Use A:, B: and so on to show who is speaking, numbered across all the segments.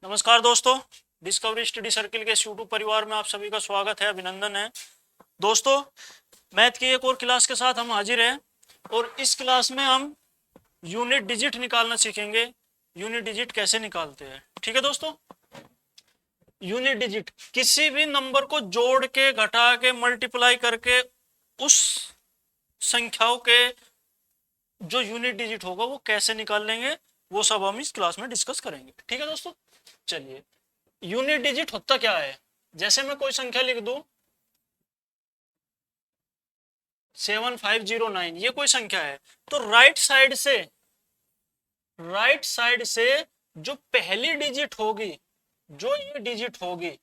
A: नमस्कार दोस्तों, discovery study circle के यूट्यूब परिवार में आप सभी का स्वागत है, अभिनंदन है। दोस्तों, मैथ की एक और क्लास के साथ हम हाजिर हैं और इस क्लास में हम यूनिट डिजिट निकालना सीखेंगे। यूनिट डिजिट कैसे निकालते हैं, ठीक है दोस्तों। यूनिट डिजिट किसी भी नंबर को जोड़ के, घटा के, मल्टीप्लाई करके उस संख्याओं के जो यूनिट डिजिट होगा वो कैसे निकाल लेंगे, वो सब हम इस क्लास में डिस्कस करेंगे, ठीक है दोस्तों। चलिए, यूनिट डिजिट होता क्या है। जैसे मैं कोई संख्या लिख दूं 7509, ये कोई संख्या है, तो राइट साइड से जो पहली डिजिट होगी, जो ये डिजिट होगी,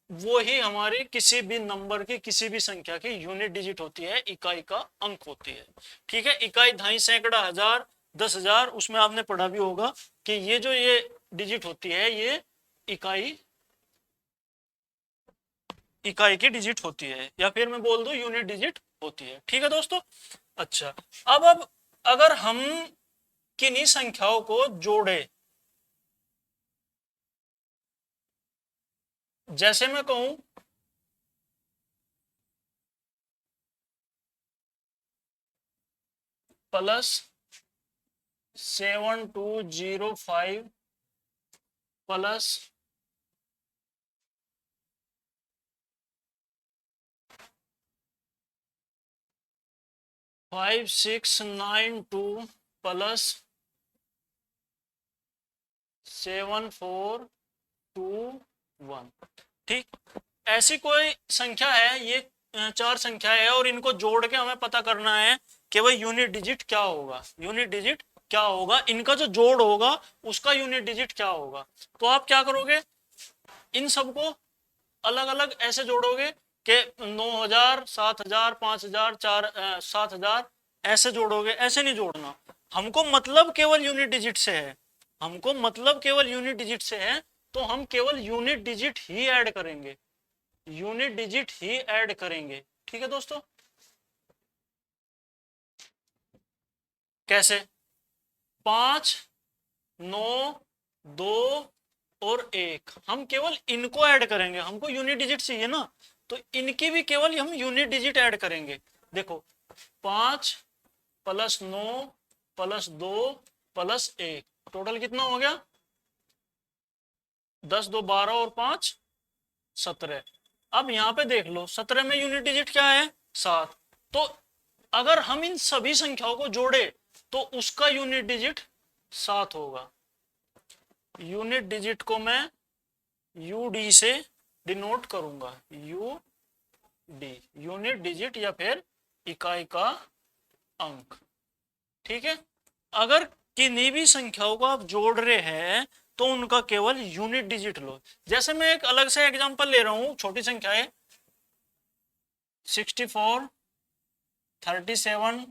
A: वो ही हमारी किसी भी नंबर की, किसी भी संख्या की यूनिट डिजिट होती है, इकाई का अंक होती है, ठीक है। इकाई, दहाई, सैकड़ा, हजार, 10,000, उसमें आपने पढ़ा भी होगा कि ये डिजिट होती है, ये इकाई की डिजिट होती है, या फिर मैं बोल दूं यूनिट डिजिट होती है, ठीक है दोस्तों। अच्छा, अब अगर हम किन्हीं संख्याओं को जोड़े, जैसे मैं कहूं +7205 प्लस 5692 प्लस 7421, ठीक। ऐसी कोई संख्या है, ये चार संख्या है और इनको जोड़ के हमें पता करना है कि भाई यूनिट डिजिट क्या होगा, यूनिट डिजिट क्या होगा, इनका जो जोड़ होगा उसका यूनिट डिजिट क्या होगा। तो आप क्या करोगे, इन सबको अलग अलग ऐसे जोड़ोगे कि 9,000, 7,000, 5,000, 7,000, ऐसे जोड़ोगे। ऐसे नहीं जोड़ना, हमको मतलब केवल यूनिट डिजिट से है, हमको मतलब केवल यूनिट डिजिट से है, तो हम केवल यूनिट डिजिट ही ऐड करेंगे, यूनिट डिजिट ही ऐड करेंगे, ठीक है दोस्तों। कैसे? 5, 9, 2 और 1, हम केवल इनको ऐड करेंगे, हमको यूनिट डिजिट चाहिए ना, तो इनकी भी केवल हम यूनिट डिजिट ऐड करेंगे। देखो, 5 प्लस 9 प्लस 2 प्लस 1, टोटल कितना हो गया? 10, 2 12 और 5 17। अब यहाँ पे देख लो, 17 में यूनिट डिजिट क्या है? 7। तो अगर हम इन सभी संख्याओं को जोड़े तो उसका यूनिट डिजिट 7 होगा। यूनिट डिजिट को मैं यूडी से डिनोट करूंगा, यूडी, यूनिट डिजिट या फिर इकाई का अंक, ठीक है। अगर किन्हीं भी संख्याओं को आप जोड़ रहे हैं तो उनका केवल यूनिट डिजिट लो। जैसे मैं एक अलग से एग्जांपल ले रहा हूं, छोटी संख्या है 64, 37,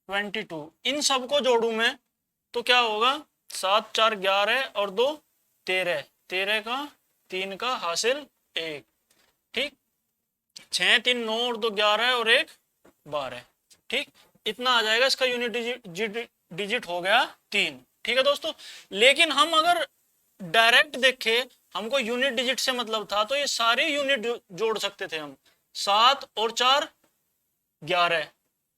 A: 22, इन सबको जोड़ू मैं तो क्या होगा? 7, 4, 11 और 2 13, 13 का 3 का हासिल 1, ठीक। 6, 3, 9 और 2 11 और 1 12, ठीक। इतना आ जाएगा, इसका यूनिट डिजिट हो गया 3, ठीक है दोस्तों। लेकिन हम अगर डायरेक्ट देखे, हमको यूनिट डिजिट से मतलब था, तो ये सारे यूनिट जोड़ सकते थे हम। 7 और 4 11,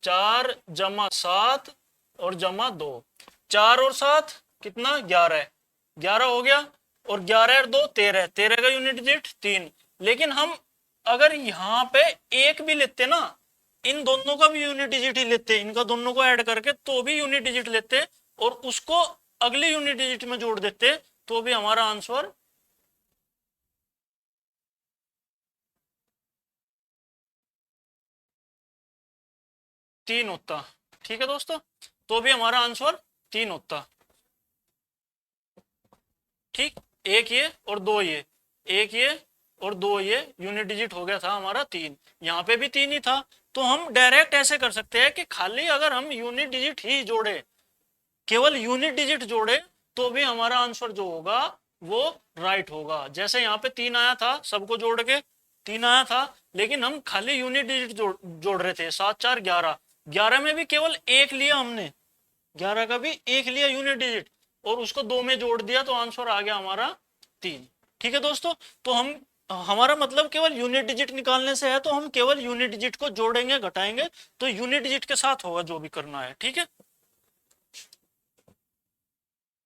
A: 4 जमा 7 और जमा 2, 4 और 7 कितना? 11, 11 हो गया, और 11 और 2 13, 13 का यूनिट डिजिट 3। लेकिन हम अगर यहाँ पे एक भी लेते ना, इन दोनों का भी यूनिट डिजिट ही लेते, इनका दोनों को ऐड करके तो भी यूनिट डिजिट लेते, और उसको अगले यूनिट डिजिट में जोड़ देते, तो भी हमारा आंसर तीन होता, ठीक है दोस्तों। तो भी हमारा आंसर 3 होता, ठीक। एक ये और दो ये, एक ये और दो ये, यूनिट डिजिट हो गया था हमारा 3। यहाँ पे भी 3 ही था। तो हम डायरेक्ट ऐसे कर सकते हैं कि खाली अगर हम यूनिट डिजिट ही जोड़े, केवल यूनिट डिजिट जोड़े, तो भी हमारा आंसर जो होगा वो राइट होगा। जैसे यहाँ पे 3 आया था, सबको जोड़ के 3 आया था, लेकिन हम खाली यूनिट डिजिट जोड़ रहे थे। 7, 4, 11, 11 में भी केवल एक लिया हमने, 11 का भी एक लिया यूनिट डिजिट, और उसको 2 में जोड़ दिया, तो आंसर आ गया हमारा 3। ठीक है दोस्तों, तो हमारा मतलब केवल यूनिट डिजिट निकालने से है, तो हम केवल यूनिट डिजिट को जोड़ेंगे घटाएंगे, तो यूनिट डिजिट के साथ होगा जो भी करना है। ठीक है,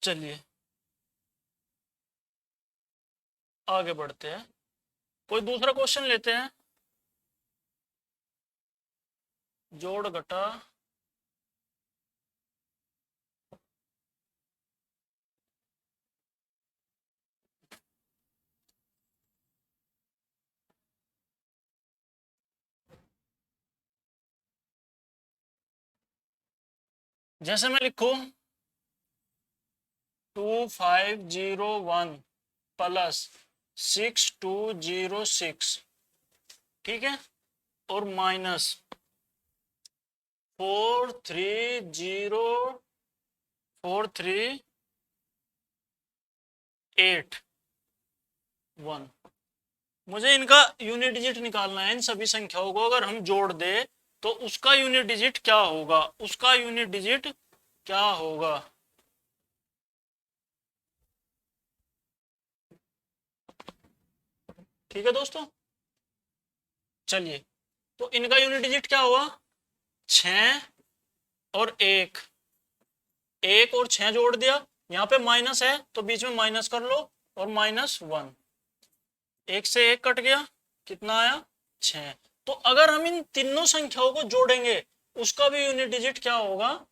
A: चलिए आगे बढ़ते हैं, कोई दूसरा क्वेश्चन लेते हैं। जोड़ घटा जैसे मैं लिखूं 2501 प्लस 6206, ठीक है, और माइनस 4304381। मुझे इनका यूनिट डिजिट निकालना है। इन सभी संख्याओं को अगर हम जोड़ दे तो उसका यूनिट डिजिट क्या होगा, उसका यूनिट डिजिट क्या होगा। ठीक है दोस्तों, चलिए, तो इनका यूनिट डिजिट क्या हुआ, 6 और 1, 1 और 6 जोड़ दिया, यहाँ पे माइनस है तो बीच में माइनस कर लो, और -1, 1 से 1 कट गया, कितना आया, 6। तो अगर हम इन तीनों संख्याओं को जोड़ेंगे उसका भी यूनिट डिजिट क्या होगा,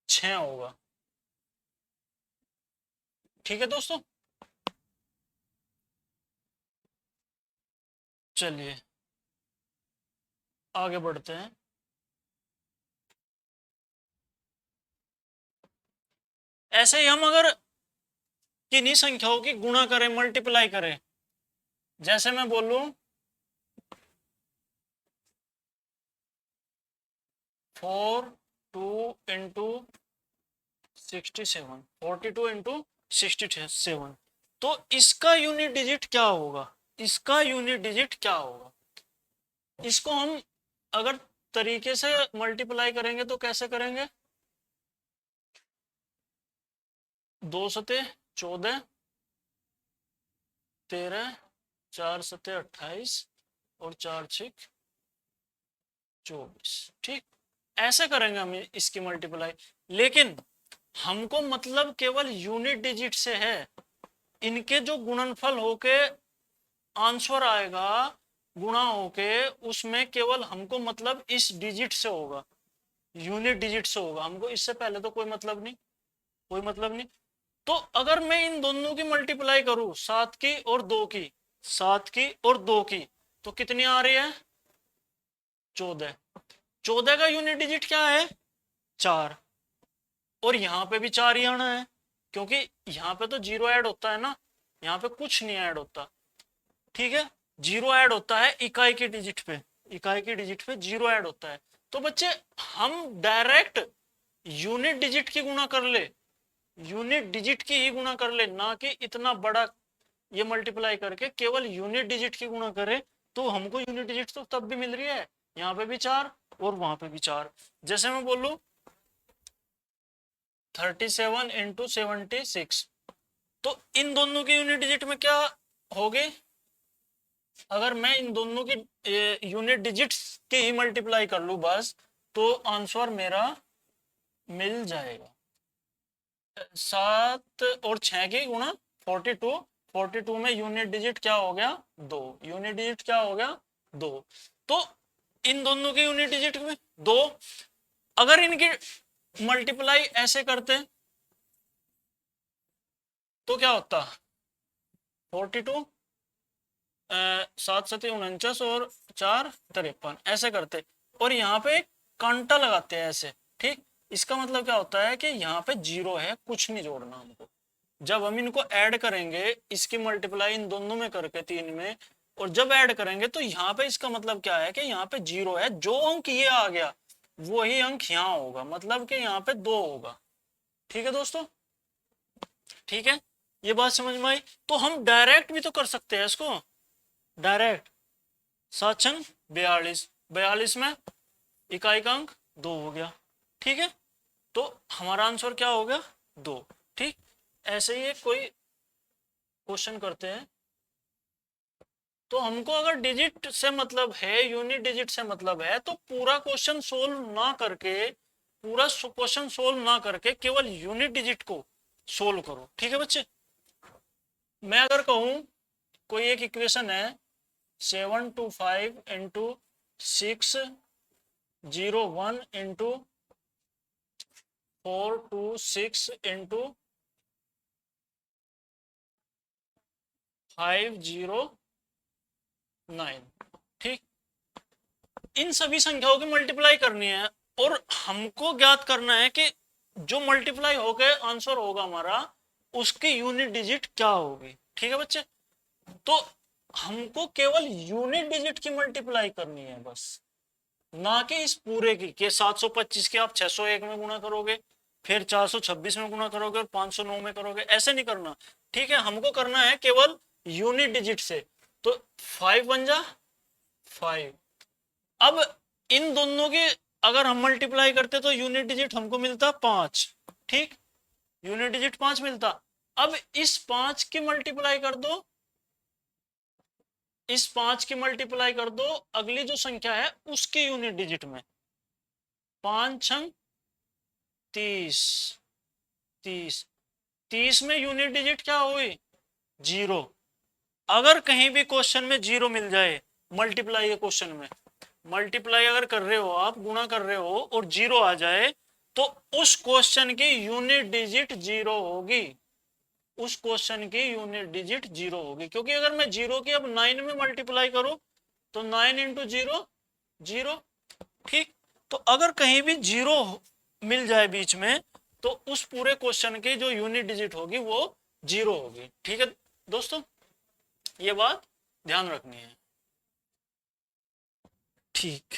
A: 6 होगा। ठीक है दोस्तों, चलिए आगे बढ़ते हैं। ऐसे ही हम अगर किन्हीं संख्याओं की गुणा करें, मल्टीप्लाई करें, जैसे मैं बोलूं 42 इंटू 67, तो इसका यूनिट डिजिट क्या होगा, इसका यूनिट डिजिट क्या होगा। इसको हम अगर तरीके से मल्टीप्लाई करेंगे तो कैसे करेंगे, 2 सते 14, 13, 4 सते 28 और 4 छिक 24। ठीक, ऐसे करेंगे हम इसकी मल्टीप्लाई। लेकिन हमको मतलब केवल यूनिट डिजिट से है, इनके जो गुणनफल होके आंसर आएगा गुणा होके, उसमें केवल हमको मतलब इस डिजिट से होगा, यूनिट डिजिट से होगा, हमको इससे पहले तो कोई मतलब नहीं, कोई मतलब नहीं। तो अगर मैं इन दोनों की मल्टीप्लाई करूं, 7 की और 2 की, 7 की और 2 की, तो कितनी आ रही है, 14। 14 का यूनिट डिजिट क्या है, 4, और यहाँ पे भी 4 ही आना है, क्योंकि यहाँ पे तो जीरो ऐड होता है ना, यहाँ पे कुछ नहीं ऐड होता। ठीक है, जीरो ऐड होता है इकाई की डिजिट पे, इकाई की डिजिट पे जीरो ऐड होता है। तो बच्चे हम डायरेक्ट यूनिट डिजिट की गुणा कर ले, यूनिट डिजिट की ही गुणा कर ले, ना कि इतना बड़ा ये मल्टीप्लाई करके केवल यूनिट डिजिट की गुणा करे, तो हमको यूनिट डिजिट तो तब भी मिल रही है, यहाँ पे भी 4 और वहां पे भी 4। जैसे मैं बोलूं 37 इंटू 76, तो इन दोनों की यूनिट डिजिट में क्या होगी, अगर मैं इन दोनों की यूनिट डिजिट्स की ही मल्टीप्लाई कर लूं बस, तो आंसर मेरा मिल जाएगा। 7 और 6 की गुणा 42, 42 में यूनिट डिजिट क्या हो गया, 2, यूनिट डिजिट क्या हो गया, 2। तो इन दोनों की यूनिट डिजिट में 2, अगर इनकी मल्टीप्लाई ऐसे करते तो क्या होता, 42, 7 सती 49 और 4 53, ऐसे करते, और यहाँ पे कांटा लगाते हैं ऐसे। ठीक, इसका मतलब क्या होता है कि यहाँ पे जीरो है, कुछ नहीं जोड़ना हमको। जब हम इनको ऐड करेंगे, इसकी मल्टीप्लाई इन दोनों में करके 3 में, और जब ऐड करेंगे तो यहाँ पे इसका मतलब क्या है कि यहाँ पे जीरो है, जो अंक ये आ गया वही अंक यहाँ होगा, मतलब कि यहाँ पे 2 होगा। ठीक है दोस्तों, ठीक है, ये बात समझ में आई। तो हम डायरेक्ट भी तो कर सकते हैं इसको, डायरेक्ट 7 छंग 42, 42 में इकाई का अंक 2 हो गया। ठीक है, तो हमारा आंसर क्या हो गया, 2। ठीक, ऐसे ही एक कोई क्वेश्चन करते हैं। तो हमको अगर डिजिट से मतलब है, यूनिट डिजिट से मतलब है, तो पूरा क्वेश्चन सोल्व ना करके, पूरा क्वेश्चन सोल्व ना करके केवल यूनिट डिजिट को सोल्व करो। ठीक है बच्चे। मैं अगर कहूं कोई एक इक्वेशन है 725 इंटू 601 इंटू 426 इंटू 509। ठीक, इन सभी संख्याओं की मल्टीप्लाई करनी है और हमको ज्ञात करना है कि जो मल्टीप्लाई होकर आंसर होगा हमारा, उसकी यूनिट डिजिट क्या होगी। ठीक है बच्चे। तो हमको केवल यूनिट डिजिट की मल्टीप्लाई करनी है बस, ना कि इस पूरे की कि 725 के आप 601 में गुणा करोगे, फिर 426 में गुणा करोगे और 509 में करोगे, ऐसे नहीं करना। ठीक है, हमको करना है केवल यूनिट डिजिट से। तो 5 बन जा 5। अब इन दोनों के अगर हम मल्टीप्लाई करते तो यूनिट डिजिट हमको मिलता 5। ठीक, यूनिट डिजिट 5 मिलता। अब इस 5 की मल्टीप्लाई कर दो, इस 5 की मल्टीप्लाई कर दो अगली जो संख्या है उसके यूनिट डिजिट में। 5 छंग 30, 30, 30 में यूनिट डिजिट क्या हुई? 0। अगर कहीं भी क्वेश्चन में 0 मिल जाए, मल्टीप्लाई के क्वेश्चन में मल्टीप्लाई अगर कर रहे हो आप, गुणा कर रहे हो और 0 आ जाए, तो उस क्वेश्चन की यूनिट डिजिट 0 होगी। उस क्वेश्चन की यूनिट डिजिट 0 होगी, क्योंकि अगर मैं 0 की अब 9 में मल्टीप्लाई करूं तो 9 इंटू 0 0। ठीक, तो अगर कहीं भी 0 मिल जाए बीच में, तो उस पूरे क्वेश्चन की जो यूनिट डिजिट होगी वो 0 होगी। ठीक है दोस्तों, ये बात ध्यान रखनी है। ठीक,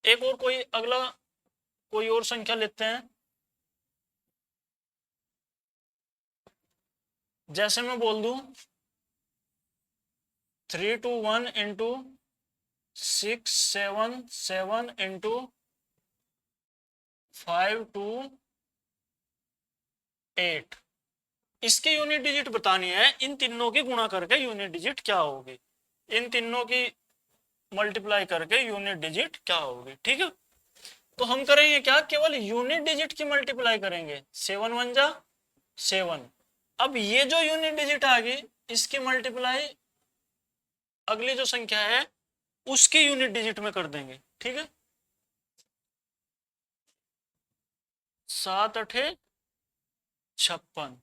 A: एक और कोई अगला कोई और संख्या लेते हैं। जैसे मैं बोल दूं 321 इंटू 677 इंटू 528, इसकी यूनिट डिजिट बतानी है। इन तीनों की गुणा करके यूनिट डिजिट क्या होगी, इन तीनों की मल्टीप्लाई करके यूनिट डिजिट क्या होगी। ठीक है, तो हम करेंगे क्या, केवल यूनिट डिजिट की मल्टीप्लाई करेंगे। 7 1 जा 7। अब ये जो यूनिट डिजिट आ गई, इसकी मल्टीप्लाई अगली जो संख्या है उसकी यूनिट डिजिट में कर देंगे। ठीक है, 7 8 56।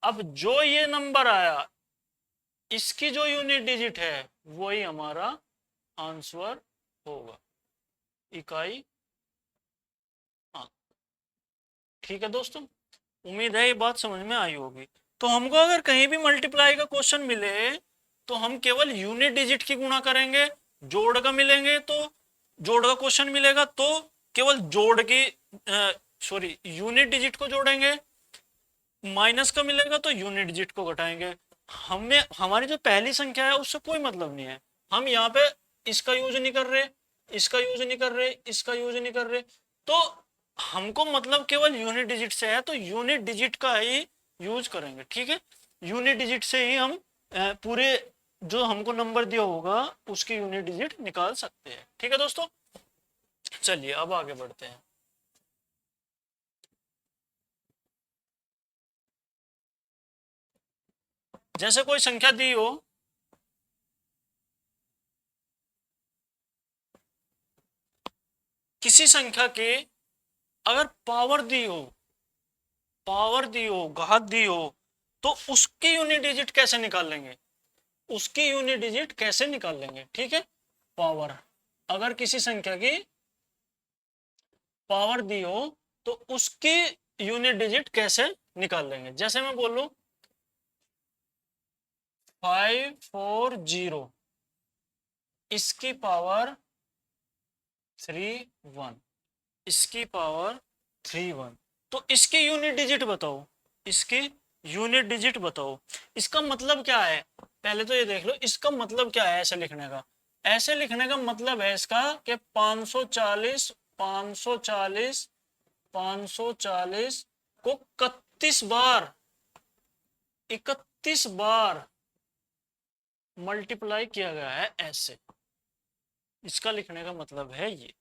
A: अब जो ये नंबर आया, इसकी जो यूनिट डिजिट है वही हमारा आंसर होगा, इकाई। हाँ, ठीक है दोस्तों, उम्मीद है ये बात समझ में आई होगी। तो हमको अगर कहीं भी मल्टीप्लाई का क्वेश्चन मिले तो हम केवल यूनिट डिजिट की गुणा करेंगे। जोड़ का मिलेंगे तो, जोड़ का क्वेश्चन मिलेगा तो केवल जोड़ की सॉरी यूनिट डिजिट को जोड़ेंगे। माइनस का मिलेगा तो यूनिट डिजिट को घटाएंगे। हमें हमारी जो पहली संख्या है उससे कोई मतलब नहीं है। हम यहाँ पे इसका यूज नहीं कर रहे, इसका यूज नहीं कर रहे, इसका यूज नहीं कर रहे। तो हमको मतलब केवल यूनिट डिजिट से है, तो यूनिट डिजिट का ही यूज करेंगे। ठीक है, यूनिट डिजिट से ही हम पूरे जो हमको नंबर दिया होगा उसकी यूनिट डिजिट निकाल सकते हैं। ठीक है दोस्तों, चलिए अब आगे बढ़ते हैं। जैसे कोई संख्या दी हो, किसी संख्या के अगर पावर दी हो, पावर दी हो, घात दी हो, तो उसकी यूनिट डिजिट कैसे निकाल लेंगे, उसकी यूनिट डिजिट कैसे निकाल लेंगे। ठीक है, पावर, अगर किसी संख्या की पावर दी हो तो उसकी यूनिट डिजिट कैसे निकाल लेंगे। जैसे मैं बोलूं 540, इसकी पावर 31, इसकी पावर 31, तो इसकी यूनिट डिजिट बताओ, इसकी यूनिट डिजिट बताओ। इसका मतलब क्या है, पहले तो ये देख लो इसका मतलब क्या है। ऐसे लिखने का, ऐसे लिखने का मतलब है इसका कि 540 540 540 को 31 बार मल्टीप्लाई किया गया है ऐसे। इसका लिखने का मतलब है ये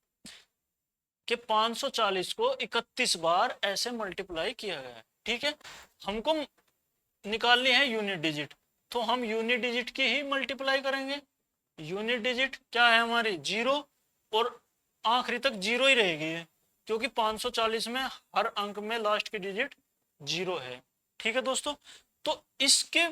A: कि 540 को 31 बार ऐसे मल्टीप्लाई किया गया है। ठीक है, हमको निकालनी है यूनिट डिजिट, तो हम यूनिट डिजिट की ही मल्टीप्लाई करेंगे। यूनिट डिजिट क्या है हमारी? 0, और आखिरी तक 0 ही रहेगी क्योंकि 540 में हर अंक में लास्ट की डिजिट 0 है। ठीक है दोस्तों, तो इसके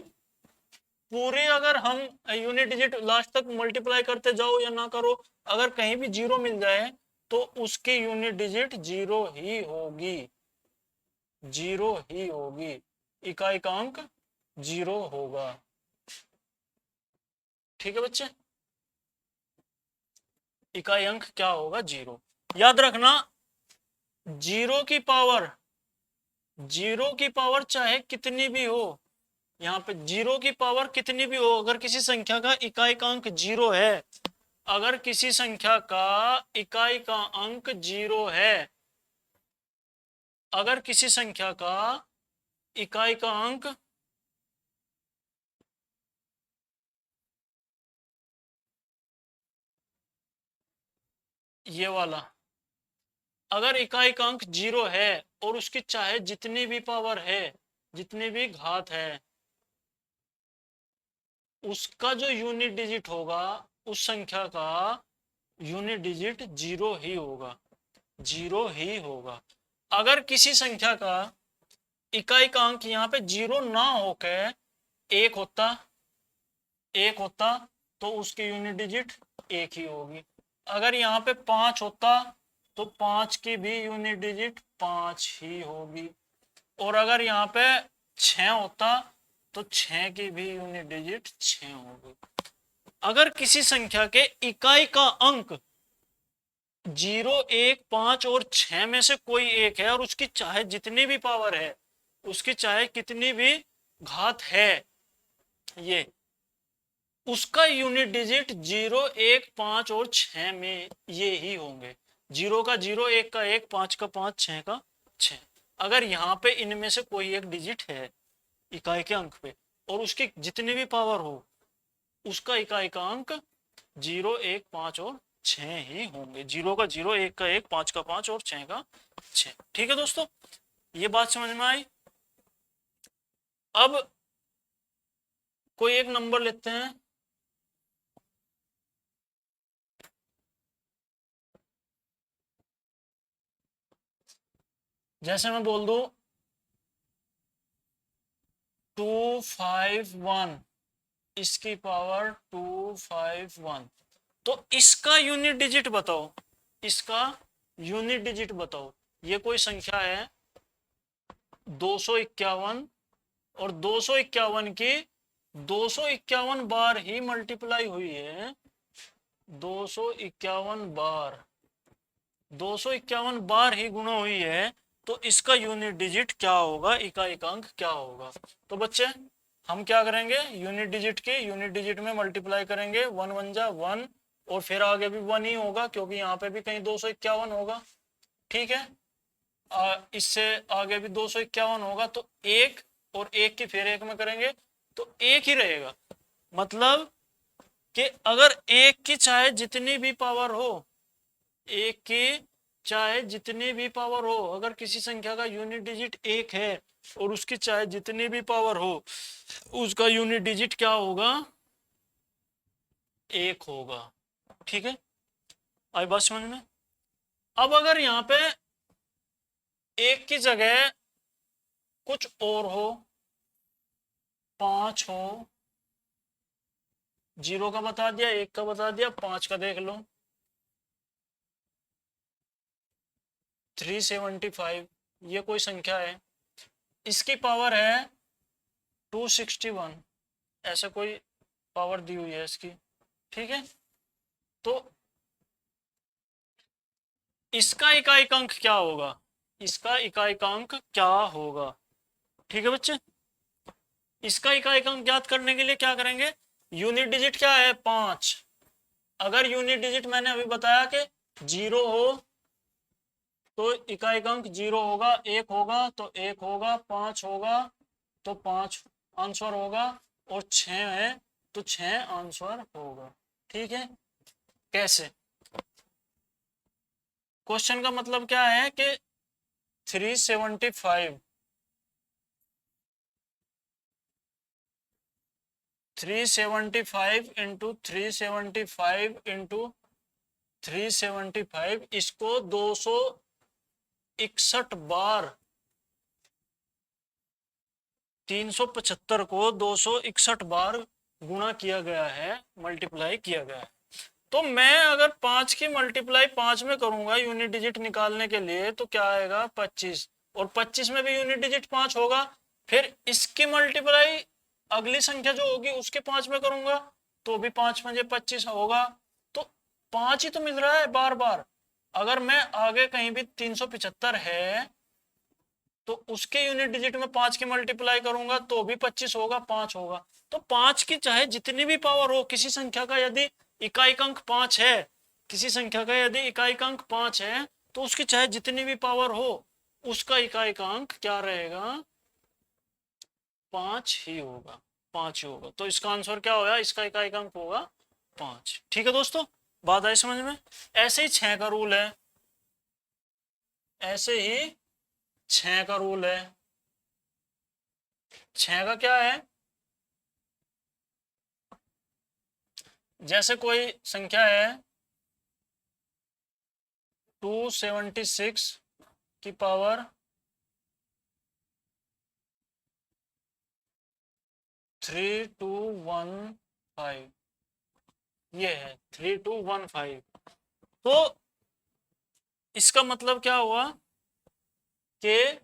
A: पूरे अगर हम यूनिट डिजिट लास्ट तक मल्टीप्लाई करते जाओ या ना करो, अगर कहीं भी 0 मिल जाए तो उसकी यूनिट डिजिट 0 ही होगी, 0 ही होगी, इकाई का अंक 0 होगा। ठीक है बच्चे, इकाई अंक क्या होगा? 0। याद रखना, 0 की पावर, 0 की पावर चाहे कितनी भी हो, यहाँ पे 0 की पावर कितनी भी हो, अगर किसी संख्या का इकाई का अंक 0 है, अगर किसी संख्या का इकाई का अंक 0 है, अगर किसी संख्या का इकाई का अंक ये वाला, अगर इकाई का अंक 0 है और उसकी चाहे जितनी भी पावर है, जितनी भी घात है, उसका जो यूनिट डिजिट होगा, उस संख्या का यूनिट डिजिट 0 ही होगा, 0 ही होगा। अगर किसी संख्या का इकाई का अंक यहाँ पे 0 ना होके 1 होता, 1 होता, तो उसकी यूनिट डिजिट 1 ही होगी। अगर यहाँ पे 5 होता तो 5 की भी यूनिट डिजिट 5 ही होगी। और अगर यहाँ पे 6 होता तो 6 की भी यूनिट डिजिट 6 होगी। अगर किसी संख्या के इकाई का अंक 0, 1, 5 और 6 में से कोई एक है और उसकी चाहे जितनी भी पावर है, उसकी चाहे कितनी भी घात है, ये उसका यूनिट डिजिट 0, 1, 5 और 6 में ये ही होंगे। 0 का 0, 1 का 1, 5 का 5, 6 का 6। अगर यहाँ पे इनमें से कोई एक डिजिट है इकाई के अंक पे और उसकी जितनी भी पावर हो, उसका इकाई का अंक 0, 1, 5 और 6 ही होंगे। 0 का 0, 1 का 1, 5 का 5 और 6 का 6। ठीक है दोस्तों, ये बात समझ में आई। अब कोई एक नंबर लेते हैं, जैसे मैं बोल दूं 251, इसकी पावर 251, तो इसका यूनिट डिजिट बताओ, इसका यूनिट डिजिट बताओ। ये कोई संख्या है 251 और 251 की 251 बार ही मल्टीप्लाई हुई है, 251 बार, 251 बार ही गुणा हुई है, तो इसका यूनिट डिजिट क्या होगा, इकाई का अंक क्या होगा? तो बच्चे हम क्या करेंगे, यूनिट डिजिट के यूनिट डिजिट में मल्टीप्लाई करेंगे, 1 1 जा 1, और फिर आगे भी 1 ही होगा क्योंकि यहाँ पे भी कहीं 251 होगा। ठीक है, इससे आगे भी 251 होगा, तो 1 और 1 की फिर 1 में करेंगे तो 1 ही रहेगा। मतलब कि अगर 1 की चाहे जितनी भी पावर हो, 1 की चाहे जितनी भी पावर हो, अगर किसी संख्या का यूनिट डिजिट 1 है और उसकी चाहे जितनी भी पावर हो, उसका यूनिट डिजिट क्या होगा? 1 होगा। ठीक है, आई बात समझ में? अब अगर यहाँ पे 1 की जगह कुछ और हो, 5 हो, 0 का बता दिया, 1 का बता दिया, 5 का देख लो, 375, ये कोई संख्या है, इसकी पावर है 261, ऐसा कोई पावर दी हुई है इसकी। ठीक है, तो इसका इकाई का अंक क्या होगा, इसका इकाई का अंक क्या होगा? ठीक है बच्चे, इसका इकाई का अंक ज्ञात करने के लिए क्या करेंगे, यूनिट डिजिट क्या है? 5। अगर यूनिट डिजिट मैंने अभी बताया कि 0 हो तो इकाई अंक 0 होगा, 1 होगा तो 1 होगा, 5 होगा तो 5 आंसर होगा, और 6 है तो 6 आंसर होगा। ठीक है, कैसे? क्वेश्चन का मतलब क्या है कि 375 इंटू 375 इंटू 375, इसको 261 बार, 375 को 261 बार गुणा किया गया है, मल्टीप्लाई किया गया है। तो मैं अगर 5 की मल्टीप्लाई 5 में करूंगा यूनिट डिजिट निकालने के लिए, तो क्या आएगा 25, और 25 में भी यूनिट डिजिट 5 होगा। फिर इसकी मल्टीप्लाई अगली संख्या जो होगी उसके 5 में करूंगा तो भी 5 में 25 होगा। तो 5 ही तो मिल रहा है बार बार। अगर मैं आगे कहीं भी 375 है तो उसके यूनिट डिजिट में 5 की मल्टीप्लाई करूंगा तो भी 25 होगा, 5 होगा। तो 5 की चाहे जितनी भी पावर हो, किसी संख्या का यदि इकाई अंक 5 है, किसी संख्या का यदि इकाई अंक 5 है, तो उसकी चाहे जितनी भी पावर हो, उसका इकाई अंक क्या रहेगा? 5 ही होगा, 5 ही होगा। तो इसका आंसर क्या होगा? इसका इकाई अंक होगा 5। ठीक है दोस्तों, बात आई समझ में? ऐसे ही 6 का रूल है, ऐसे ही 6 का रूल है। 6 का क्या है? जैसे कोई संख्या है 276 की पावर 3215, ये है 3215। तो इसका मतलब क्या हुआ कि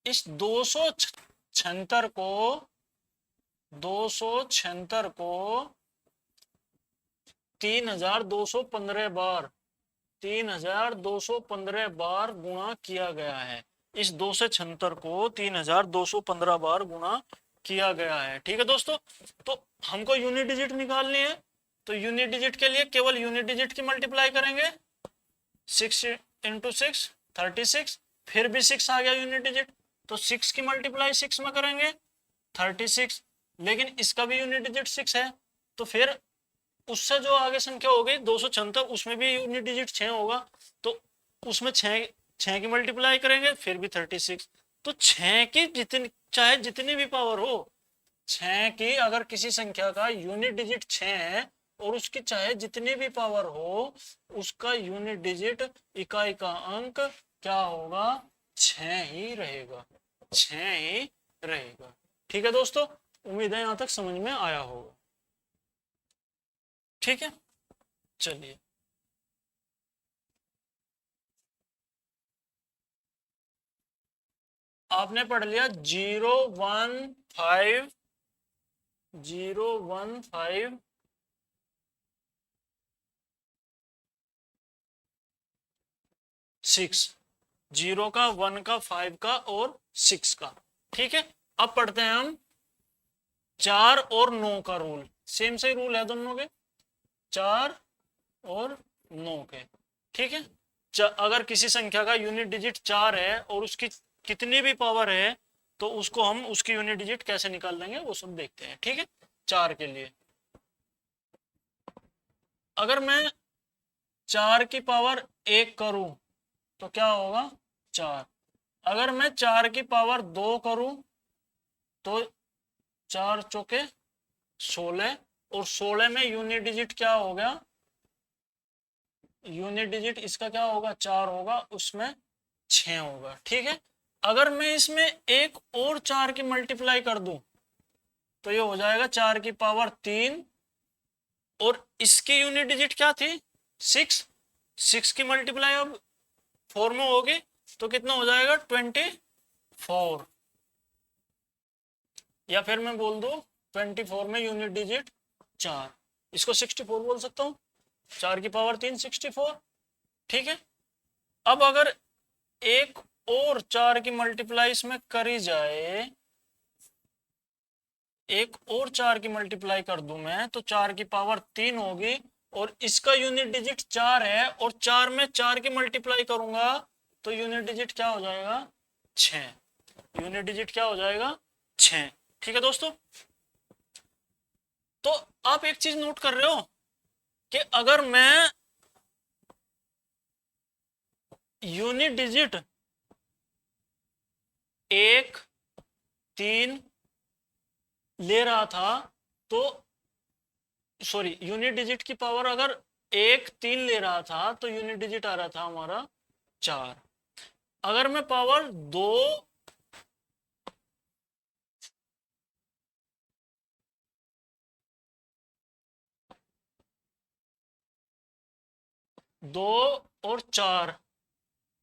A: इस 276 को 3215 बार 3215 बार गुणा किया गया है। इस 276 को 3215 बार गुणा किया गया है। ठीक है दोस्तों, तो हमको यूनिट डिजिट निकालनी है, तो यूनिट डिजिट के लिए केवल यूनिट डिजिट की मल्टीप्लाई करेंगे। 6 इंटू 6 36, फिर भी 6 आ गया यूनिट डिजिट, तो 6 की मल्टीप्लाई 6 में करेंगे 36, लेकिन इसका भी यूनिट डिजिट 6 है, तो फिर उससे जो आगे संख्या हो गई 276, उसमें भी यूनिट डिजिट 6 होगा, तो उसमें 6 की मल्टीप्लाई करेंगे, फिर भी 36। तो 6 की जितनी चाहे जितनी भी पावर हो, 6 की अगर किसी संख्या का यूनिट डिजिट 6 है और उसकी चाहे जितनी भी पावर हो, उसका यूनिट डिजिट इकाई का अंक क्या होगा? 6 ही रहेगा, 6 ही रहेगा। ठीक है दोस्तों, उम्मीद है यहां तक समझ में आया होगा। ठीक है, चलिए आपने पढ़ लिया 015 6, 0 का, 1 का, 5 का और 6 का। ठीक है, अब पढ़ते हैं हम 4 और 9 का रूल। सेम से रूल है दोनों के, 4 और 9 के। ठीक है, अगर किसी संख्या का यूनिट डिजिट 4 है और उसकी कितनी भी पावर है, तो उसको हम उसकी यूनिट डिजिट कैसे निकाल देंगे वो सब देखते हैं। ठीक है, 4 के लिए अगर मैं 4 की पावर 1 करूं तो क्या होगा? 4। अगर मैं 4 की पावर 2 करूं तो 4 चौके 16, और 16 में यूनिट डिजिट क्या हो गया? यूनिट डिजिट इसका क्या होगा? 4 होगा, उसमें 6 होगा। ठीक है, अगर मैं इसमें एक और 4 की मल्टीप्लाई कर दूं तो ये हो जाएगा 4 की पावर 3, और इसकी यूनिट डिजिट क्या थी? 6। 6 की मल्टीप्लाई अब 4 में होगी तो कितना हो जाएगा? 24। या फिर मैं बोल दूं 24 में यूनिट डिजिट 4, इसको 64 बोल सकता हूं। 4 की पावर 3 64। ठीक है, अब अगर एक और 4 की मल्टीप्लाई इसमें करी जाए, एक और 4 की मल्टीप्लाई कर दूं मैं, तो 4 की पावर 3 होगी और इसका यूनिट डिजिट 4 है और 4 में 4 की मल्टीप्लाई करूंगा तो यूनिट डिजिट क्या हो जाएगा 6। यूनिट डिजिट क्या हो जाएगा 6। ठीक है दोस्तों। तो आप एक चीज नोट कर रहे हो कि अगर मैं यूनिट डिजिट 1 3 ले रहा था तो सॉरी यूनिट डिजिट की पावर अगर 1 3 ले रहा था तो यूनिट डिजिट आ रहा था हमारा 4। अगर मैं पावर 2 और 4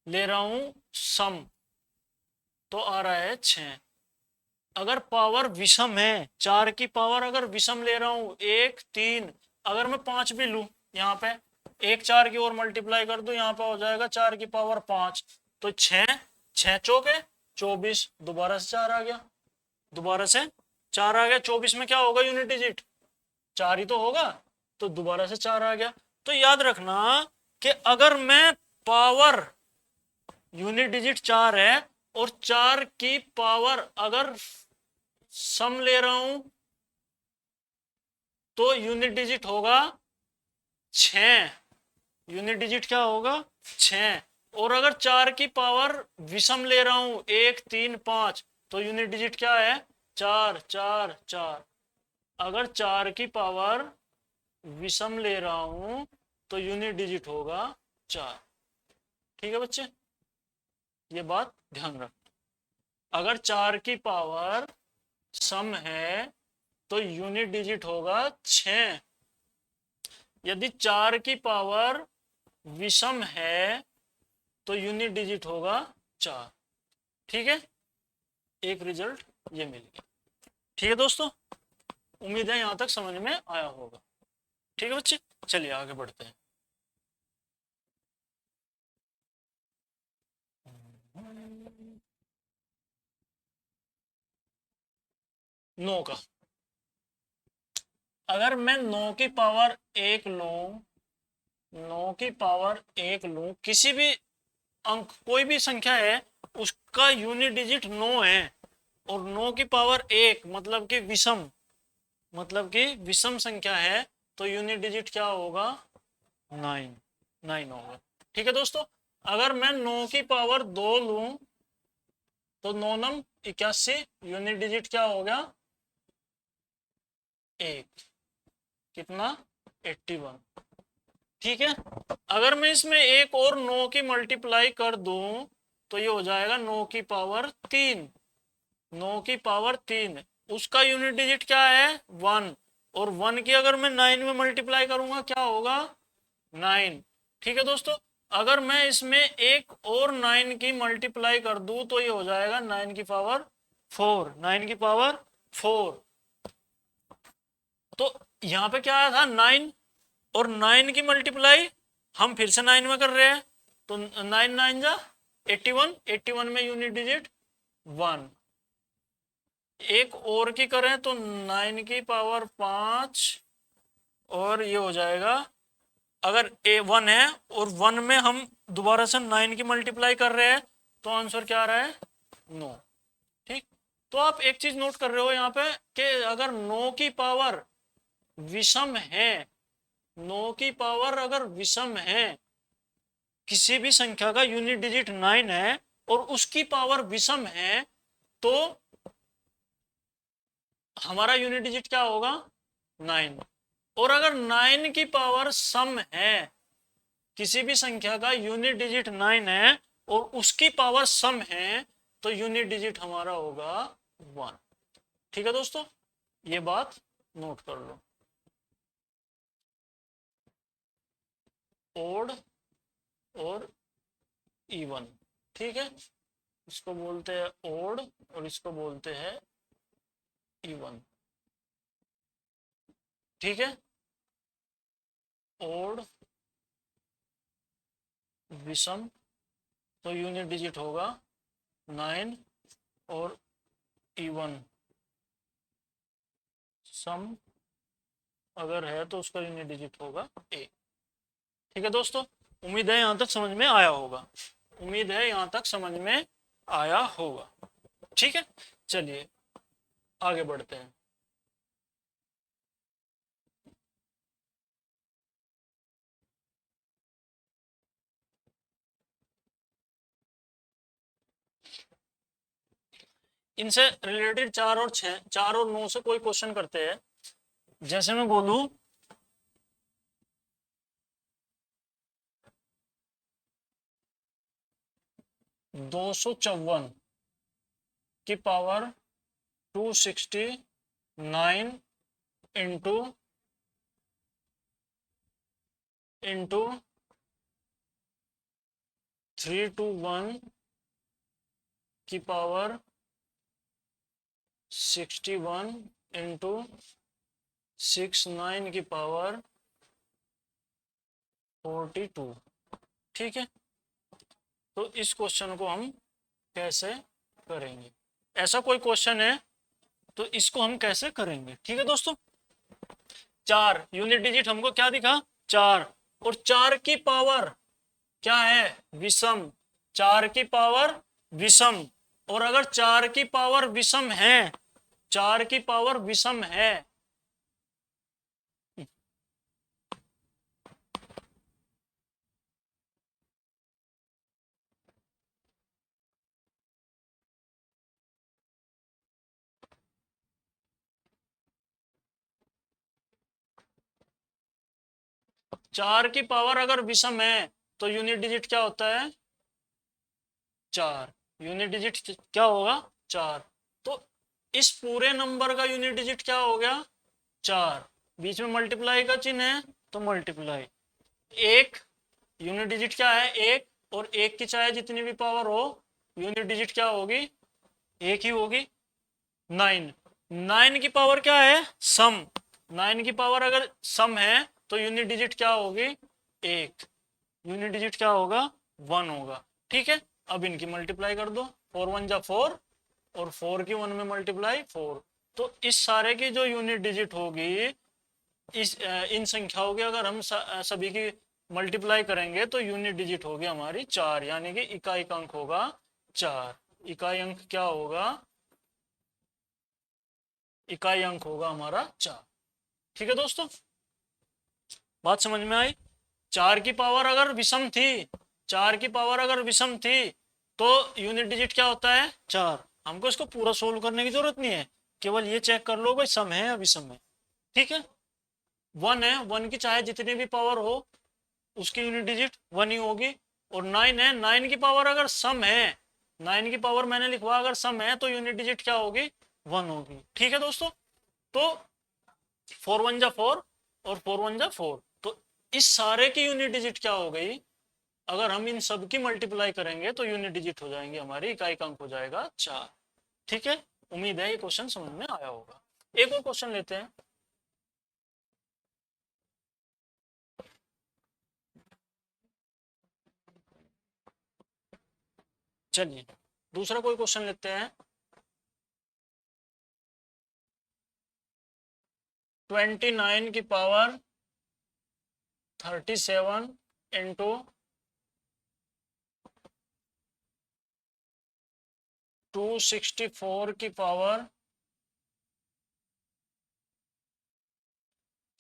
A: ले रहा हूं सम तो आ रहा है 6। अगर पावर विषम है 4 की पावर अगर विषम ले रहा हूं 1 3 अगर मैं 5 भी लूं यहाँ पे 1 4 की ओर मल्टीप्लाई कर दूं यहाँ पे हो जाएगा 4 की पावर 5 तो 6 6 चौके 24 दोबारा से 4 आ गया। दोबारा से 4 आ गया 24 में क्या होगा यूनिट डिजिट 4 ही तो होगा तो दोबारा से 4 आ गया। तो याद रखना कि अगर मैं पावर यूनिट डिजिट 4 है और 4 की पावर अगर सम ले रहा हूं तो यूनिट डिजिट होगा 6। यूनिट डिजिट क्या होगा 6। और अगर 4 की पावर विषम ले रहा हूं 1 3 5 तो यूनिट डिजिट क्या है 4 4 4। अगर 4 की पावर विषम ले रहा हूं तो यूनिट डिजिट होगा 4। ठीक है बच्चे, ये बात ध्यान रख। अगर 4 की पावर सम है तो यूनिट डिजिट होगा 6। यदि 4 की पावर विषम है तो यूनिट डिजिट होगा 4। ठीक है, एक रिजल्ट ये मिल गया। ठीक है दोस्तों, उम्मीद है यहां तक समझ में आया होगा। ठीक है बच्चे, चलिए आगे बढ़ते हैं। नौ का अगर मैं 9 की पावर 1 लूं 9 की पावर 1 लूं किसी भी अंक कोई भी संख्या है उसका यूनिट डिजिट 9 है और 9 की पावर 1 मतलब कि विषम संख्या है तो यूनिट डिजिट क्या होगा 9 9 होगा। ठीक है दोस्तों, अगर मैं 9 की पावर 2 लूं तो 9 नम 81 यूनिट डिजिट क्या हो गया 1 कितना 81। ठीक है, अगर मैं इसमें एक और 9 की मल्टीप्लाई कर दूं तो ये हो जाएगा 9 की पावर 3। 9 की पावर 3 उसका यूनिट डिजिट क्या है 1 और 1 की अगर मैं 9 में मल्टीप्लाई करूंगा क्या होगा 9। ठीक है दोस्तों, अगर मैं इसमें एक और 9 की मल्टीप्लाई कर दूं तो ये हो जाएगा 9 की पावर 4। 9 की पावर 4 तो यहाँ पे क्या आया था 9 और 9 की मल्टीप्लाई हम फिर से 9 में कर रहे हैं तो 9 9 जा 81 81 में यूनिट डिजिट 1। एक और की करें तो 9 की पावर 5 और ये हो जाएगा अगर ए 1 है और 1 में हम दोबारा से 9 की मल्टीप्लाई कर रहे हैं तो आंसर क्या आ रहा है 9। ठीक, तो आप एक चीज नोट कर रहे हो यहाँ पे कि अगर 9 की पावर विषम है 9 की पावर अगर विषम है किसी भी संख्या का यूनिट डिजिट 9 है और उसकी पावर विषम है तो हमारा यूनिट डिजिट क्या होगा 9। और अगर 9 की पावर सम है किसी भी संख्या का यूनिट डिजिट 9 है और उसकी पावर सम है तो यूनिट डिजिट हमारा होगा 1। ठीक है दोस्तों, ये बात नोट कर लो। ओड और इवन, ठीक है, इसको बोलते हैं ओड और इसको बोलते हैं इवन। ठीक है, ओड विषम तो यूनिट डिजिट होगा 9 और इवन सम अगर है तो उसका यूनिट डिजिट होगा एक। ठीक है दोस्तों, उम्मीद है यहाँ तक समझ में आया होगा। उम्मीद है यहाँ तक समझ में आया होगा। ठीक है, चलिए आगे बढ़ते हैं। इनसे रिलेटेड 4 और 6, 4 और 9 से कोई क्वेश्चन करते हैं। जैसे मैं बोलूं 254 की पावर 269 इंटू इंटू 321 की पावर 61 इंटू 69 की पावर 42। ठीक है, तो इस क्वेश्चन को हम कैसे करेंगे? ऐसा कोई क्वेश्चन है तो इसको हम कैसे करेंगे? ठीक है दोस्तों, 4 यूनिट डिजिट हमको क्या दिखा? 4, और 4 की पावर क्या है? विषम। 4 की पावर विषम, और अगर 4 की पावर विषम है, 4 की पावर विषम है, चार की पावर अगर विषम है तो यूनिट डिजिट क्या होता है? 4। यूनिट डिजिट क्या होगा? 4। तो इस पूरे नंबर का यूनिट डिजिट क्या हो गया? 4। बीच में मल्टीप्लाई का चिन्ह है तो मल्टीप्लाई। एक यूनिट डिजिट क्या है? एक, और एक की चाहे जितनी भी पावर हो, यूनिट डिजिट क्या होगी? एक ही होगी। 9, 9 की पावर क्या है? सम। 9 की पावर अगर सम है तो यूनिट डिजिट क्या होगी? एक। यूनिट डिजिट क्या होगा? 1 होगा। ठीक है, अब इनकी मल्टीप्लाई कर दो। 4 1 जा 4, और 4 की 1 में मल्टीप्लाई 4। तो इस सारे की जो यूनिट डिजिट होगी, इन संख्याओं की अगर हम सभी की मल्टीप्लाई करेंगे तो यूनिट डिजिट होगी हमारी 4, यानी कि इकाई अंक होगा 4। इकाई अंक क्या होगा? इकाई अंक होगा हमारा 4। ठीक है दोस्तों, बात समझ में आई? 4 की पावर अगर विषम थी, 4 की पावर अगर विषम थी तो यूनिट डिजिट क्या होता है? 4। हमको इसको पूरा सोल्व करने की जरूरत नहीं है, केवल ये चेक कर लो भाई सम है या विषम है। ठीक है, 1 है, 1 की चाहे जितनी भी पावर हो उसकी यूनिट डिजिट 1 ही होगी। और 9 है, 9 की पावर अगर सम है, 9 की पावर मैंने लिखवा अगर सम है तो यूनिट डिजिट क्या होगी? 1 होगी। ठीक है दोस्तों, तो 4 1 जा 4, और 4 1 जा 4, तो इस सारे की यूनिट डिजिट क्या हो गई? अगर हम इन सब की मल्टीप्लाई करेंगे तो यूनिट डिजिट हो जाएंगे हमारी, इकाई अंक हो जाएगा 4। ठीक है, उम्मीद है ये क्वेश्चन समझ में आया होगा। एक और क्वेश्चन लेते हैं। चलिए दूसरा कोई क्वेश्चन लेते हैं। 29 की पावर 37 इंटू 264 की पावर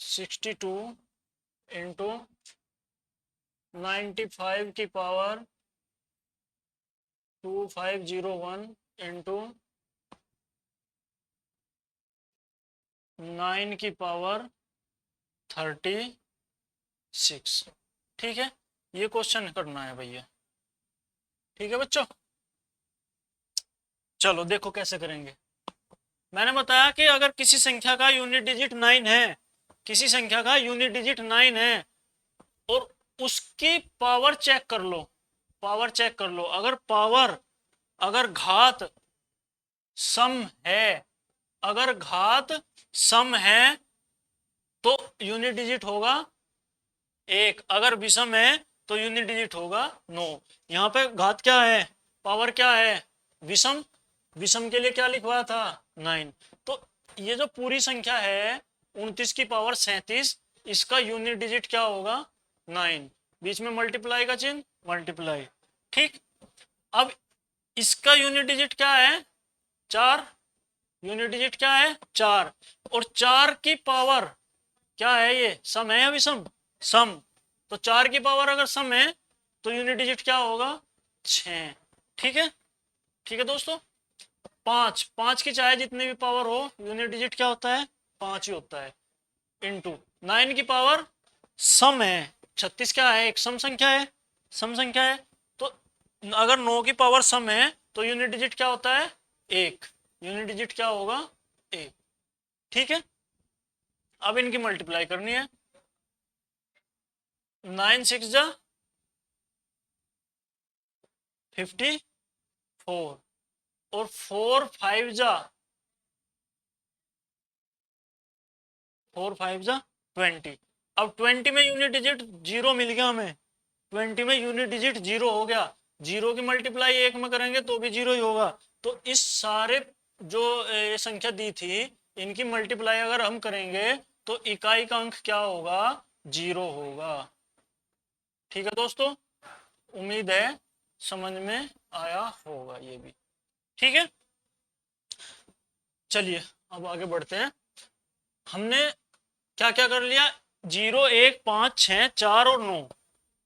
A: 62 इंटू 95 की पावर 2501 इंटू 9 की पावर 36। ठीक है, ये क्वेश्चन करना है भैया। ठीक है बच्चों, चलो देखो कैसे करेंगे। मैंने बताया कि अगर किसी संख्या का यूनिट डिजिट 9 है, किसी संख्या का यूनिट डिजिट 9 है, और उसकी पावर चेक कर लो, पावर चेक कर लो। अगर पावर, अगर घात सम है, अगर घात सम है तो यूनिट डिजिट होगा 1, अगर विषम है तो यूनिट डिजिट होगा 9। यहाँ पे घात क्या है? पावर क्या है? विषम। विषम के लिए क्या लिखवाया था? 9। तो ये जो पूरी संख्या है 29 की पावर 37, इसका यूनिट डिजिट क्या होगा 9, बीच में मल्टीप्लाई का चिन्ह, मल्टीप्लाई। ठीक, अब इसका यूनिट डिजिट क्या है 4, यूनिट डिजिट क्या है 4, और 4 की पावर क्या है, ये सम है या विषम, सम। तो 4 की पावर अगर सम है तो यूनिट डिजिट क्या होगा 6। ठीक है, ठीक है दोस्तों। 5 की चाहे जितनी भी पावर हो, यूनिट डिजिट क्या होता है 5 ही होता है। इंटू 9 की पावर सम है, 36 क्या है, एक सम संख्या है, सम संख्या है। तो अगर 9 की पावर सम है तो यूनिट डिजिट क्या होता है 1, यूनिट डिजिट क्या होगा 1। ठीक है, अब इनकी मल्टीप्लाई करनी है। 9 6 जा 54, और 4 5 जा 20। अब 20 में यूनिट डिजिट 0 मिल गया हमें, 20 में यूनिट डिजिट 0 हो गया, 0 की मल्टीप्लाई 1 में करेंगे तो भी 0 ही होगा। तो इस सारे जो ये संख्या दी थी, इनकी मल्टीप्लाई अगर हम करेंगे तो इकाई का अंक क्या होगा 0 होगा। ठीक है दोस्तों, उम्मीद है समझ में आया होगा ये भी। ठीक है, चलिए अब आगे बढ़ते हैं। हमने क्या क्या कर लिया, 0 1 5 6 4 और 9,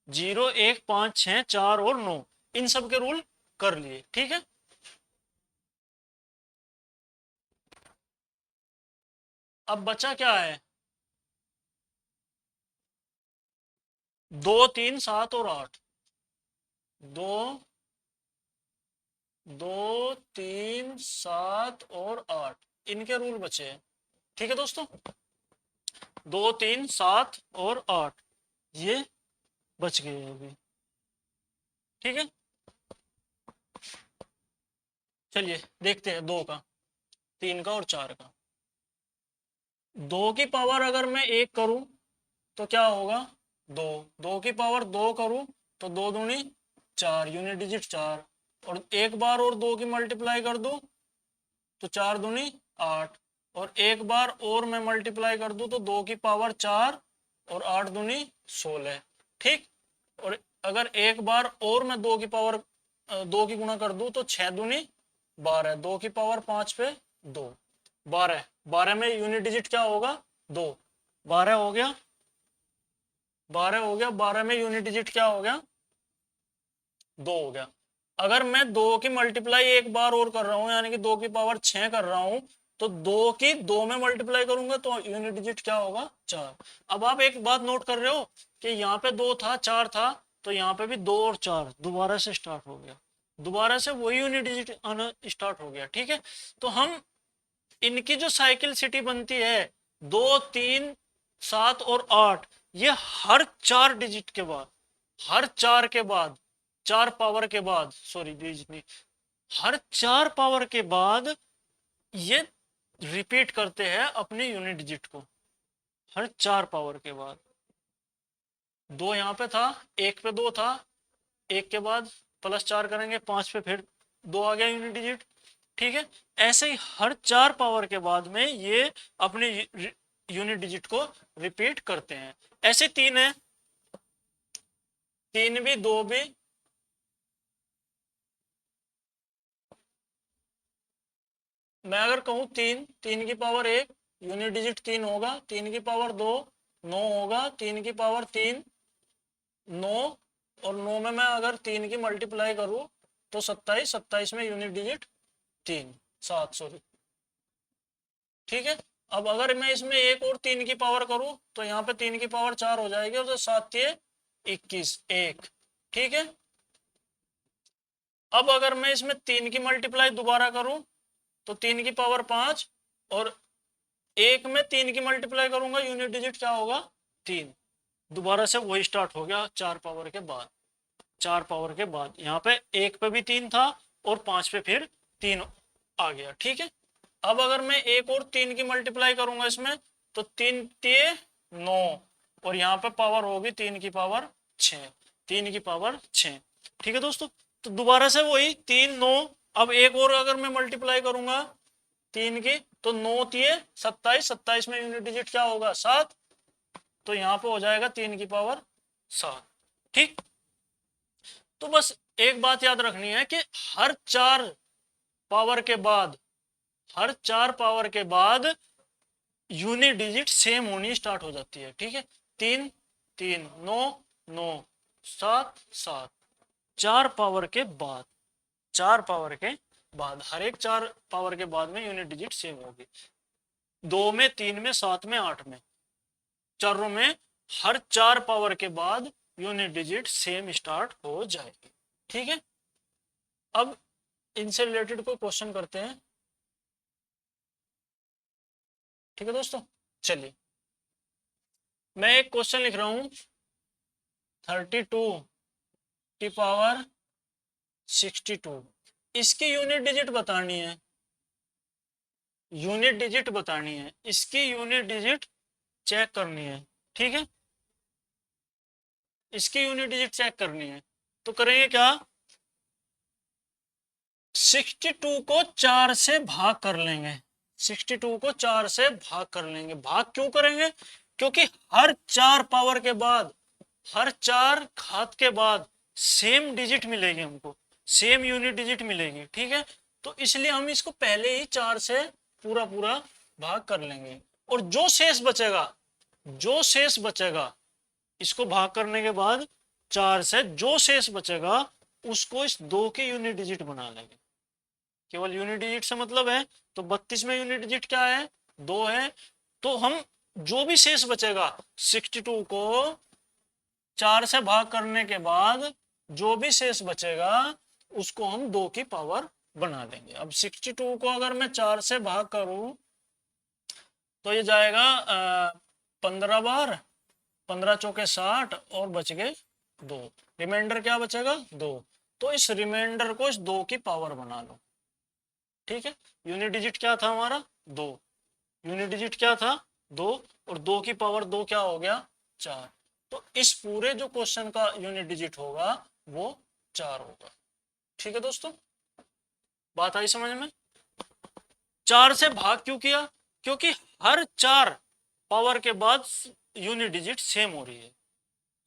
A: 0 1 5 6 4 और 9, इन सब के रूल कर लिए। ठीक है, अब बचा क्या है 2 3 7 और 8, 2 2 3 7 और 8, इनके रूल बचे हैं। ठीक है दोस्तों, 2 3 7 और 8 ये बच गए अभी। ठीक है, चलिए देखते हैं 2 का, 3 का और 4 का। 2 की पावर अगर मैं 1 करूं तो क्या होगा 2, 2 की पावर 2 करूं तो 2 दूनी 4, यूनिट डिजिट 4, और एक बार और 2 की मल्टीप्लाई कर दूं तो 4 दूनी 8, और एक बार और मैं मल्टीप्लाई कर दूं तो 2 की पावर 4 और 8 दूनी 16। ठीक, और अगर एक बार और मैं 2 की पावर 2 की गुणा कर दूं तो 6 दूनी 12, 2 की पावर 5 पे 2, 12, 12 में यूनिट डिजिट क्या होगा 2, 12 हो गया, 12 हो गया, 12 में यूनिट डिजिट क्या हो गया 2 हो गया। अगर मैं 2 की मल्टीप्लाई एक बार और कर रहा हूं, यानी कि 2 की पावर 6 कर रहा हूं, तो 2 की 2 में मल्टीप्लाई करूंगा तो यूनिट डिजिट क्या होगा 4। अब आप एक बात नोट कर रहे हो कि यहाँ पे 2 था 4 था, तो यहाँ पे भी 2 और 4 दोबारा से स्टार्ट हो गया, दोबारा से वही यूनिट डिजिट आना स्टार्ट हो गया। ठीक है, तो हम इनकी जो साइकिल सिटी बनती है 2 3 7 और 8, ये हर 4 डिजिट के बाद, हर 4 के बाद, 4 पावर के बाद, सॉरी डिजिट नहीं, हर 4 पावर के बाद ये रिपीट करते हैं अपने यूनिट डिजिट को, हर 4 पावर के बाद। 2 यहाँ पे था, 1 पे 2 था, 1 के बाद प्लस 4 करेंगे 5 पे फिर 2 आ गया यूनिट डिजिट। ठीक है, ऐसे ही हर 4 पावर के बाद में ये अपने यूनिट डिजिट को रिपीट करते हैं। ऐसे 3 है, 3 भी 2 भी, मैं अगर कहूं 3, 3 की पावर 1, यूनिट डिजिट 3 होगा, 3 की पावर 2 9 होगा, 3 की पावर 3 9, और 9 में मैं अगर 3 की मल्टीप्लाई करूं तो 27, 27 में यूनिट डिजिट 3 7, सॉरी। ठीक है, अब अगर मैं इसमें एक और 3 की पावर करूं तो यहाँ पे 3 की पावर 4 हो जाएगी, और तो 7 21 1। ठीक है, अब अगर मैं इसमें 3 की मल्टीप्लाई दोबारा करूं तो 3 की पावर 5, और एक में 3 की मल्टीप्लाई करूंगा यूनिट डिजिट क्या होगा 3, दोबारा से वही स्टार्ट हो गया 4 पावर के बाद, 4 पावर के बाद यहाँ पे 1 पे भी 3 था और 5 पे फिर 3 आ गया। ठीक है, अब अगर मैं एक और 3 की मल्टीप्लाई करूंगा इसमें तो 3 3 9, और यहाँ पे पावर होगी 3 की पावर 6, 3 की पावर 6। ठीक है दोस्तों, तो दोबारा से वही 3 9, अब एक और अगर मैं मल्टीप्लाई करूंगा 3 की तो 9 तिये 27, 27 में यूनिट डिजिट क्या होगा 7, तो यहाँ पे हो जाएगा 3 की पावर 7। ठीक, तो बस एक बात याद रखनी है कि हर 4 पावर के बाद, हर 4 पावर के बाद यूनिट डिजिट सेम होनी स्टार्ट हो जाती है। ठीक है, 3 3 9 9 7 7, 4 पावर के बाद, 4 पावर के बाद, हर एक 4 पावर के बाद में यूनिट डिजिट सेम होगी। 2 में, 3 में, 7 में, 8 में, चारों में हर 4 पावर के बाद यूनिट डिजिट सेम स्टार्ट हो जाएगी। ठीक है, अब इनसे रिलेटेड कोई क्वेश्चन करते हैं। ठीक है दोस्तों, चलिए मैं एक क्वेश्चन लिख रहा हूं, 32 की पावर 62, इसकी यूनिट डिजिट बतानी है, यूनिट डिजिट बतानी है, इसकी यूनिट डिजिट चेक करनी है। ठीक है, इसकी यूनिट डिजिट चेक करनी है, तो करेंगे क्या, 62 को 4 से भाग कर लेंगे, 62 को 4 से भाग कर लेंगे। भाग क्यों करेंगे, क्योंकि हर 4 पावर के बाद, हर 4 घात के बाद सेम डिजिट मिलेगी हमको, सेम यूनिट डिजिट मिलेगी। ठीक है, तो इसलिए हम इसको पहले ही 4 से पूरा पूरा भाग कर लेंगे, और जो शेष बचेगा, जो शेष बचेगा, इसको भाग करने के बाद 4 से जो शेष बचेगा उसको इस 2 के यूनिट डिजिट बना लेंगे। केवल यूनिट डिजिट से मतलब है, तो 32 में यूनिट डिजिट क्या है 2 है, तो हम जो भी शेष बचेगा 62 को 4 से भाग करने के बाद जो भी शेष बचेगा उसको हम 2 की पावर बना देंगे। अब 62 को अगर मैं 4 से भाग करूं तो ये जाएगा 15 बार, 15 चौके 60 और बच गए 2, रिमाइंडर क्या बचेगा 2, तो इस रिमाइंडर को इस 2 की पावर बना लो। ठीक है, यूनिट डिजिट क्या था हमारा 2, यूनिट डिजिट क्या था 2, और 2 की पावर 2 क्या हो गया 4, तो इस पूरे जो क्वेश्चन का यूनिट डिजिट होगा वो 4 होगा। ठीक है दोस्तों, बात आई समझ में। 4 से भाग क्यों किया, क्योंकि हर 4 पावर के बाद यूनिट डिजिट सेम हो रही है,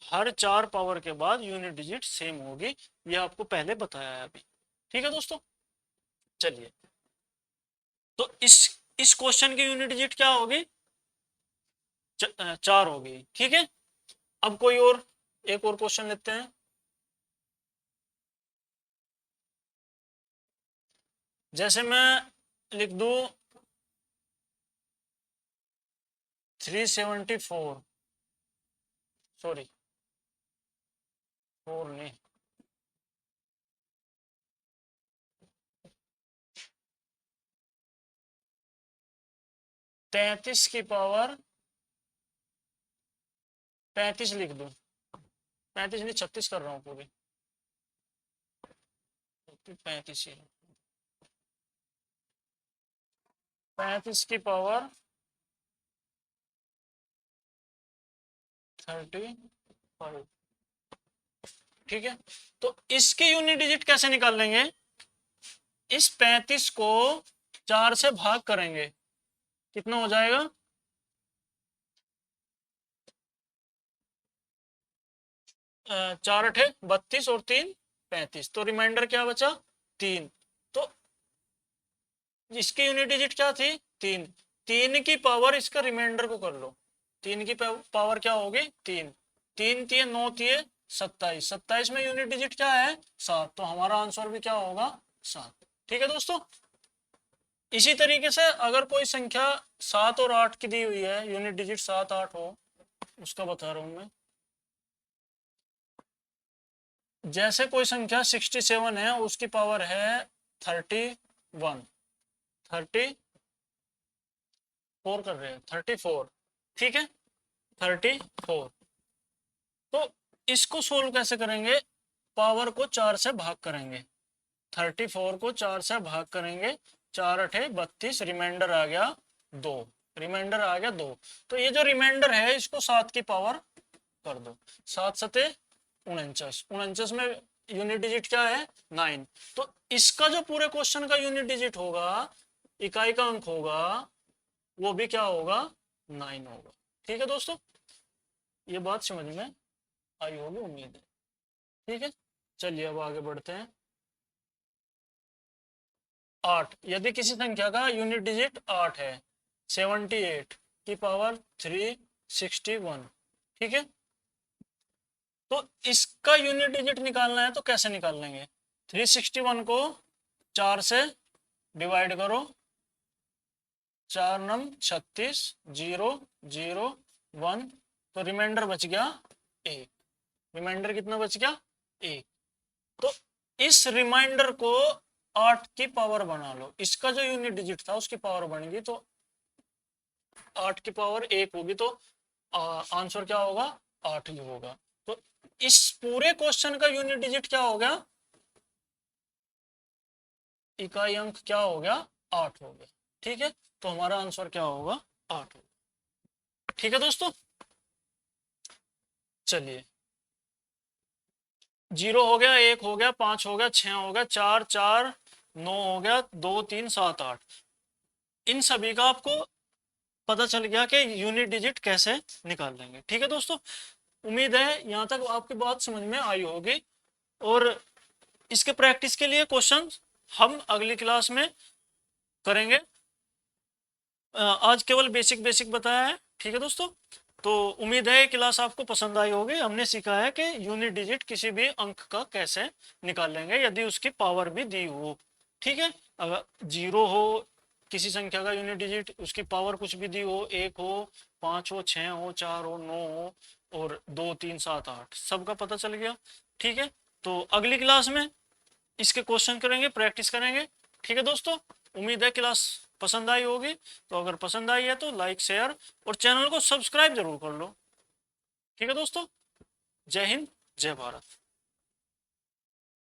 A: हर 4 पावर के बाद यूनिट डिजिट सेम होगी, ये आपको पहले बताया है अभी। ठीक है दोस्तों, चलिए तो इस क्वेश्चन की यूनिट डिजिट क्या होगी 4 होगी। ठीक है, अब कोई और एक और क्वेश्चन लेते हैं, जैसे मैं लिख दूं 374, सॉरी 4 नहीं, 33 की पावर 35 लिख दूं, 35 नहीं 36 कर रहा हूं पूरी, 35 ही, 35 की पावर 35। ठीक है, तो इसकी यूनिट डिजिट कैसे निकाल लेंगे, इस 35 को 4 से भाग करेंगे, कितना हो जाएगा 4 अठे 32 और 3 35, तो रिमाइंडर क्या बचा 3, तो इसकी यूनिट डिजिट क्या थी 3, 3 की पावर इसका रिमाइंडर को कर लो, 3 की पावर क्या होगी 3, 3 तिये 9 तिये 27, 27 में यूनिट डिजिट क्या है 7, तो हमारा आंसर भी क्या होगा 7। ठीक है दोस्तों, इसी तरीके से अगर कोई संख्या 7 और 8 की दी हुई है, यूनिट डिजिट 7 8 हो, उसका बता रहा हूं मैं, जैसे कोई संख्या 67 है, उसकी पावर है 31, 34 कर रहे हैं 34, ठीक है 34, तो इसको सोल्व कैसे करेंगे, पावर को 4 से भाग करेंगे, 34 को 4 से भाग करेंगे, 4 अठे 32, रिमाइंडर आ गया 2, रिमाइंडर आ गया 2, तो ये जो रिमाइंडर है इसको 7 की पावर कर दो, 7 सते 49, 49 में यूनिट डिजिट क्या है 9, तो इसका जो पूरे क्वेश्चन का यूनिट डिजिट होगा इकाई का अंक होगा वो भी क्या होगा, 9 होगा। ठीक है दोस्तों, ये बात समझ में आई होगी उम्मीद है। ठीक है, चलिए अब आगे बढ़ते हैं। 8, यदि किसी संख्या का यूनिट डिजिट 8 है, 78 की पावर 361। ठीक है, तो इसका यूनिट डिजिट निकालना है तो कैसे निकाल लेंगे? 361 को 4 से डिवाइड करो, 4 नम 36, 0 0 1, तो रिमाइंडर बच गया 1। रिमाइंडर कितना बच गया? 1। तो इस रिमाइंडर को 8 की पावर बना लो। इसका जो यूनिट डिजिट था उसकी पावर बनेगी, तो 8 की पावर 1 होगी, तो आंसर क्या होगा? 8 ही होगा। तो इस पूरे क्वेश्चन का यूनिट डिजिट क्या हो गया? इकाई अंक क्या हो गया? 8 हो गया। ठीक है, तो हमारा आंसर क्या होगा? 8 होगा। ठीक है दोस्तों, चलिए 0 हो गया, 1 हो गया, 5 हो गया, 6 हो गया, 4 4 9 हो गया, 2 3 7 8। इन सभी का आपको पता चल गया कि यूनिट डिजिट कैसे निकाल लेंगे। ठीक है दोस्तों, उम्मीद है यहाँ तक आपकी बात समझ में आई होगी। और इसके प्रैक्टिस के लिए क्वेश्चन हम अगली क्लास में करेंगे। आज केवल बेसिक बेसिक बताया है। ठीक है दोस्तों, तो उम्मीद है क्लास आपको पसंद आई होगी। हमने सीखा है कि यूनिट डिजिट किसी भी अंक का कैसे निकाल लेंगे यदि उसकी पावर भी दी हो। ठीक है, अगर 0 हो किसी संख्या का यूनिट डिजिट, उसकी पावर कुछ भी दी हो, 1 हो, 5 हो, 6 हो, 4 हो, 9 हो, और 2 3 7 8, सबका पता चल गया। ठीक है, तो अगली क्लास में इसके क्वेश्चन करेंगे, प्रैक्टिस करेंगे। ठीक है दोस्तों, उम्मीद है क्लास पसंद आई होगी। तो अगर पसंद आई है तो लाइक शेयर और चैनल को सब्सक्राइब जरूर कर लो। ठीक है दोस्तों, जय हिंद, जय भारत।